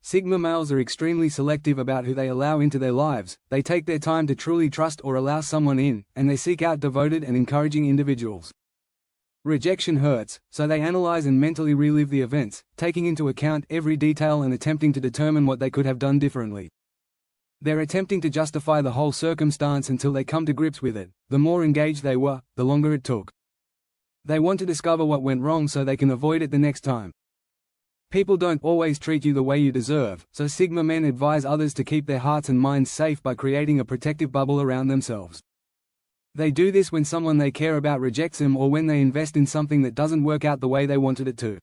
Sigma males are extremely selective about who they allow into their lives. They take their time to truly trust or allow someone in, and they seek out devoted and encouraging individuals. Rejection hurts, so they analyze and mentally relive the events, taking into account every detail and attempting to determine what they could have done differently. They're attempting to justify the whole circumstance until they come to grips with it. The more engaged they were, the longer it took. They want to discover what went wrong so they can avoid it the next time. People don't always treat you the way you deserve, so Sigma men advise others to keep their hearts and minds safe by creating a protective bubble around themselves. They do this when someone they care about rejects them or when they invest in something that doesn't work out the way they wanted it to.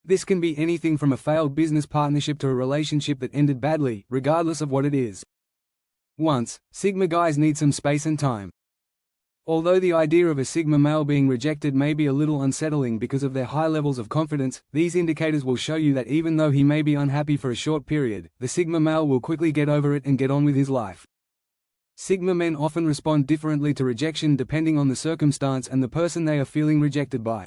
This can be anything from a failed business partnership to a relationship that ended badly, regardless of what it is. Once, Sigma guys need some space and time. Although the idea of a Sigma male being rejected may be a little unsettling because of their high levels of confidence, these indicators will show you that even though he may be unhappy for a short period, the Sigma male will quickly get over it and get on with his life. Sigma men often respond differently to rejection depending on the circumstance and the person they are feeling rejected by.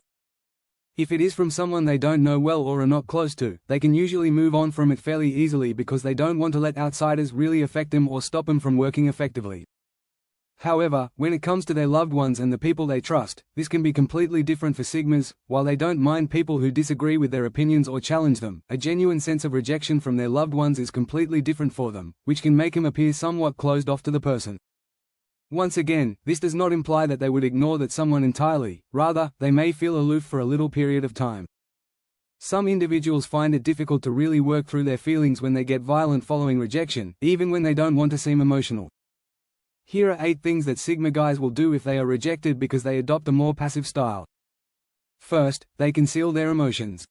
If it is from someone they don't know well or are not close to, they can usually move on from it fairly easily because they don't want to let outsiders really affect them or stop them from working effectively. However, when it comes to their loved ones and the people they trust, this can be completely different for Sigmas. While they don't mind people who disagree with their opinions or challenge them, a genuine sense of rejection from their loved ones is completely different for them, which can make them appear somewhat closed off to the person. Once again, this does not imply that they would ignore that someone entirely, rather, they may feel aloof for a little period of time. Some individuals find it difficult to really work through their feelings when they get violent following rejection, even when they don't want to seem emotional. Here are 8 things that Sigma guys will do if they are rejected because they adopt a more passive style. First, they conceal their emotions.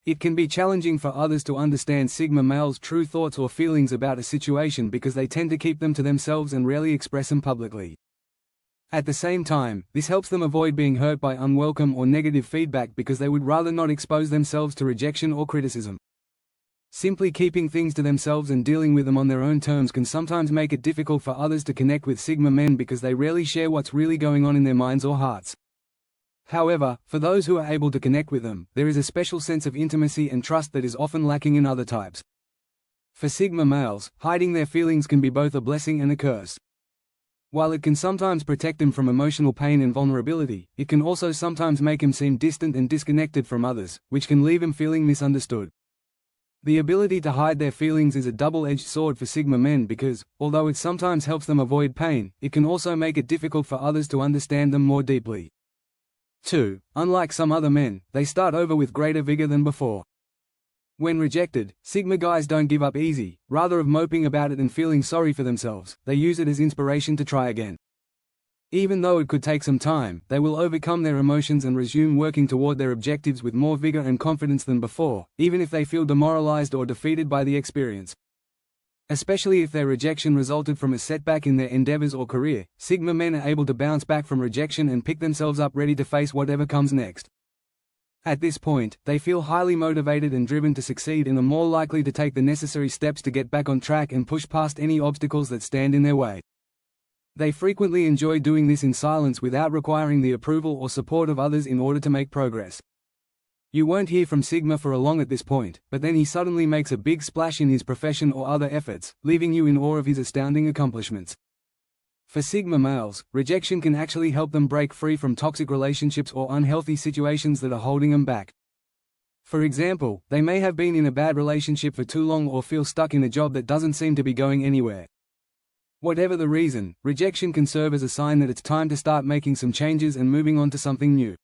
It can be challenging for others to understand Sigma males' true thoughts or feelings about a situation because they tend to keep them to themselves and rarely express them publicly. At the same time, this helps them avoid being hurt by unwelcome or negative feedback because they would rather not expose themselves to rejection or criticism. Simply keeping things to themselves and dealing with them on their own terms can sometimes make it difficult for others to connect with Sigma men because they rarely share what's really going on in their minds or hearts. However, for those who are able to connect with them, there is a special sense of intimacy and trust that is often lacking in other types. For Sigma males, hiding their feelings can be both a blessing and a curse. While it can sometimes protect them from emotional pain and vulnerability, it can also sometimes make them seem distant and disconnected from others, which can leave them feeling misunderstood. The ability to hide their feelings is a double-edged sword for Sigma men because, although it sometimes helps them avoid pain, it can also make it difficult for others to understand them more deeply. 2. Unlike some other men, they start over with greater vigor than before. When rejected, Sigma guys don't give up easy. Rather of moping about it and feeling sorry for themselves, they use it as inspiration to try again. Even though it could take some time, they will overcome their emotions and resume working toward their objectives with more vigor and confidence than before, even if they feel demoralized or defeated by the experience. Especially if their rejection resulted from a setback in their endeavors or career, Sigma men are able to bounce back from rejection and pick themselves up ready to face whatever comes next. At this point, they feel highly motivated and driven to succeed and are more likely to take the necessary steps to get back on track and push past any obstacles that stand in their way. They frequently enjoy doing this in silence without requiring the approval or support of others in order to make progress. You won't hear from Sigma for long at this point, but then he suddenly makes a big splash in his profession or other efforts, leaving you in awe of his astounding accomplishments. For Sigma males, rejection can actually help them break free from toxic relationships or unhealthy situations that are holding them back. For example, they may have been in a bad relationship for too long or feel stuck in a job that doesn't seem to be going anywhere. Whatever the reason, rejection can serve as a sign that it's time to start making some changes and moving on to something new.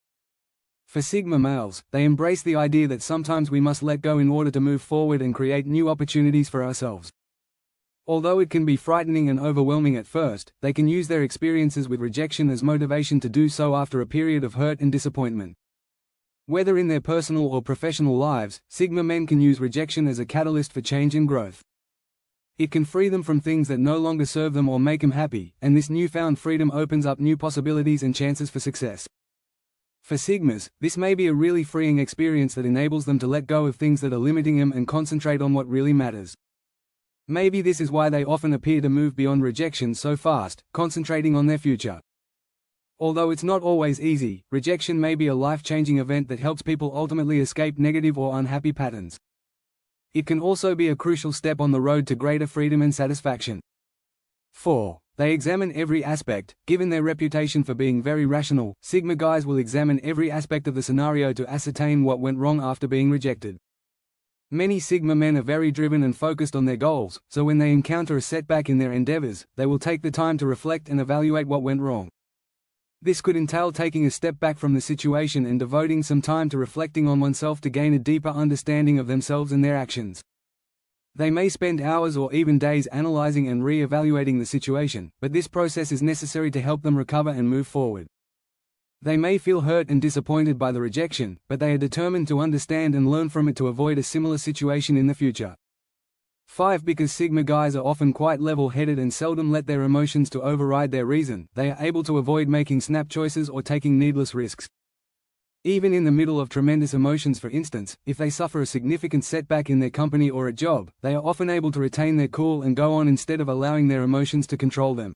For Sigma males, they embrace the idea that sometimes we must let go in order to move forward and create new opportunities for ourselves. Although it can be frightening and overwhelming at first, they can use their experiences with rejection as motivation to do so after a period of hurt and disappointment. Whether in their personal or professional lives, Sigma men can use rejection as a catalyst for change and growth. It can free them from things that no longer serve them or make them happy, and this newfound freedom opens up new possibilities and chances for success. For Sigmas, this may be a really freeing experience that enables them to let go of things that are limiting them and concentrate on what really matters. Maybe this is why they often appear to move beyond rejection so fast, concentrating on their future. Although it's not always easy, rejection may be a life-changing event that helps people ultimately escape negative or unhappy patterns. It can also be a crucial step on the road to greater freedom and satisfaction. 4. They examine every aspect. Given their reputation for being very rational, Sigma guys will examine every aspect of the scenario to ascertain what went wrong after being rejected. Many Sigma men are very driven and focused on their goals, so when they encounter a setback in their endeavors, they will take the time to reflect and evaluate what went wrong. This could entail taking a step back from the situation and devoting some time to reflecting on oneself to gain a deeper understanding of themselves and their actions. They may spend hours or even days analyzing and re-evaluating the situation, but this process is necessary to help them recover and move forward. They may feel hurt and disappointed by the rejection, but they are determined to understand and learn from it to avoid a similar situation in the future. 5. Because Sigma guys are often quite level-headed and seldom let their emotions to override their reason, they are able to avoid making snap choices or taking needless risks. Even in the middle of tremendous emotions, for instance, if they suffer a significant setback in their company or at job, they are often able to retain their cool and go on instead of allowing their emotions to control them.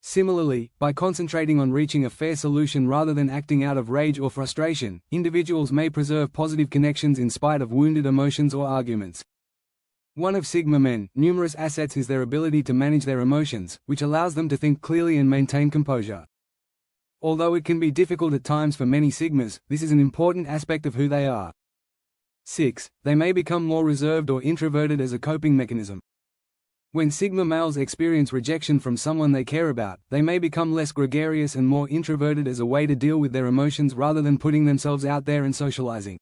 Similarly, by concentrating on reaching a fair solution rather than acting out of rage or frustration, individuals may preserve positive connections in spite of wounded emotions or arguments. One of Sigma men's numerous assets is their ability to manage their emotions, which allows them to think clearly and maintain composure. Although it can be difficult at times for many Sigmas, this is an important aspect of who they are. 6. They may become more reserved or introverted as a coping mechanism. When Sigma males experience rejection from someone they care about, they may become less gregarious and more introverted as a way to deal with their emotions rather than putting themselves out there and socializing.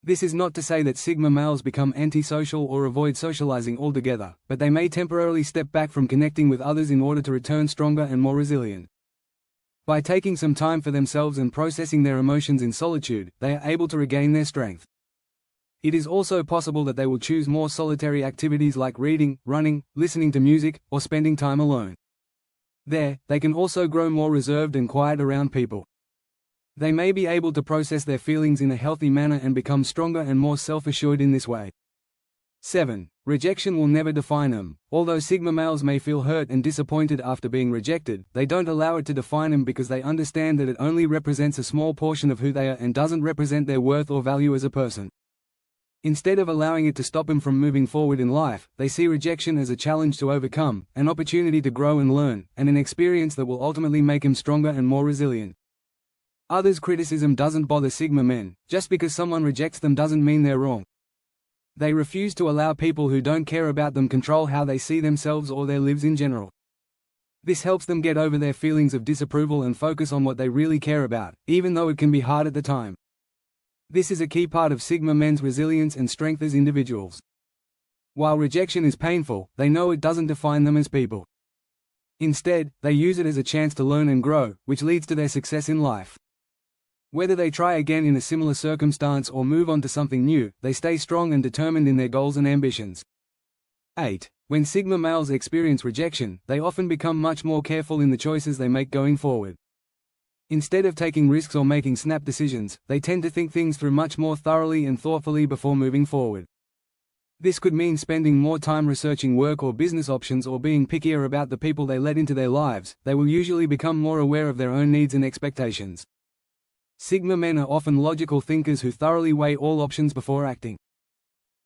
This is not to say that Sigma males become antisocial or avoid socializing altogether, but they may temporarily step back from connecting with others in order to return stronger and more resilient. By taking some time for themselves and processing their emotions in solitude, they are able to regain their strength. It is also possible that they will choose more solitary activities like reading, running, listening to music, or spending time alone. There, they can also grow more reserved and quiet around people. They may be able to process their feelings in a healthy manner and become stronger and more self-assured in this way. 7. Rejection will never define them. Although Sigma males may feel hurt and disappointed after being rejected, they don't allow it to define them because they understand that it only represents a small portion of who they are and doesn't represent their worth or value as a person. Instead of allowing it to stop them from moving forward in life, they see rejection as a challenge to overcome, an opportunity to grow and learn, and an experience that will ultimately make them stronger and more resilient. Others' criticism doesn't bother Sigma men. Just because someone rejects them doesn't mean they're wrong. They refuse to allow people who don't care about them control how they see themselves or their lives in general. This helps them get over their feelings of disapproval and focus on what they really care about, even though it can be hard at the time. This is a key part of Sigma men's resilience and strength as individuals. While rejection is painful, they know it doesn't define them as people. Instead, they use it as a chance to learn and grow, which leads to their success in life. Whether they try again in a similar circumstance or move on to something new, they stay strong and determined in their goals and ambitions. 8. When Sigma males experience rejection, they often become much more careful in the choices they make going forward. Instead of taking risks or making snap decisions, they tend to think things through much more thoroughly and thoughtfully before moving forward. This could mean spending more time researching work or business options or being pickier about the people they let into their lives. They will usually become more aware of their own needs and expectations. Sigma men are often logical thinkers who thoroughly weigh all options before acting.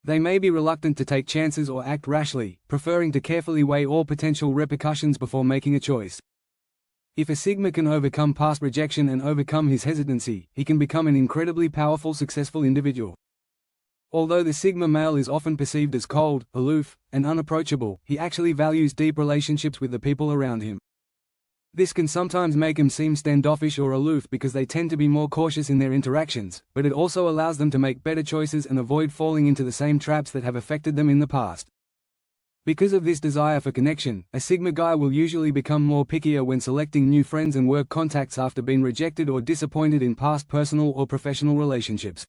They may be reluctant to take chances or act rashly, preferring to carefully weigh all potential repercussions before making a choice. If a Sigma can overcome past rejection and overcome his hesitancy, he can become an incredibly powerful, successful individual. Although the Sigma male is often perceived as cold, aloof, and unapproachable, he actually values deep relationships with the people around him. This can sometimes make them seem standoffish or aloof because they tend to be more cautious in their interactions, but it also allows them to make better choices and avoid falling into the same traps that have affected them in the past. Because of this desire for connection, a Sigma guy will usually become more pickier when selecting new friends and work contacts after being rejected or disappointed in past personal or professional relationships.